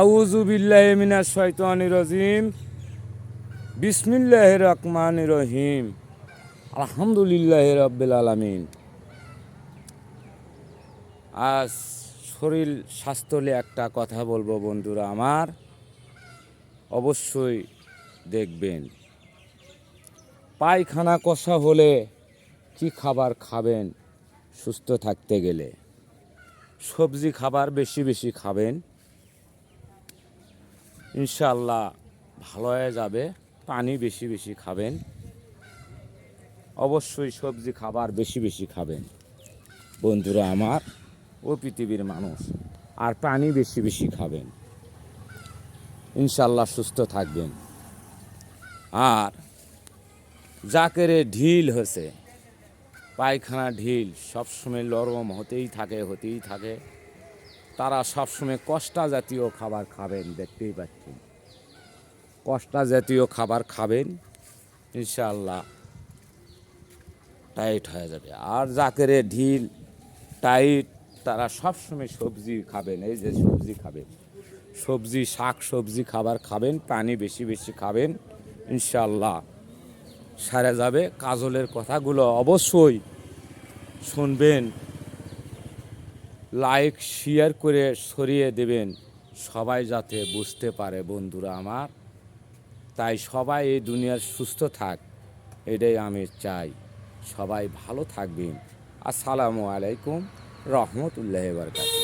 আউযু বিল্লাহি মিনাশ শাইতানির রাজিম। বিসমিল্লাহির রহমানির রহিম। আলহামদুলিল্লাহি রাব্বিল আলামিন। আজ শরীর স্বাস্থ্য নিয়ে একটা কথা বলবো বন্ধুরা আমার, অবশ্যই দেখবেন। পায়খানা কষা হলে কি খাবার খাবেন সুস্থ থাকতে গেলে? সবজি খাবার বেশি বেশি খাবেন, ইনশাআল্লাহ ভালো হয়ে যাবে। পানি বেশি বেশি খাবেন, অবশ্যই সবজি খাবার বেশি বেশি খাবেন বন্ধুরা আমার ও পৃথিবীর মানুষ। আর পানি বেশি বেশি খাবেন, ইনশাআল্লাহ সুস্থ থাকবেন। আর যাকেরে ঢিল হয়েছে, পায়খানা ঢিল সবসময় নরম হতেই থাকে, তারা সবসময় কষ্টা জাতীয় খাবার খাবেন। দেখতেই পাচ্ছেন, কষ্টা জাতীয় খাবার খাবেন, ইনশাআল্লাহ টাইট হয়ে যাবে। আর যাকেরে ঢিল টাইট, তারা সবসময় সবজি খাবেন। এই যে সবজি খাবেন, সবজি শাক সবজি খাবার খাবেন, পানি বেশি বেশি খাবেন, ইনশাআল্লাহ সারে যাবে। কাজলের কথাগুলো অবশ্যই শুনবেন, লাইক শেয়ার করে ছড়িয়ে দেবেন, সবাই যাতে বুঝতে পারে বন্ধুরা আমার। তাই সবাই এই দুনিয়ার সুস্থ থাক, এটাই আমি চাই। সবাই ভালো থাকবেন। আসসালামু আলাইকুম রহমতুল্লাহি ওয়া বারাকাতুহু।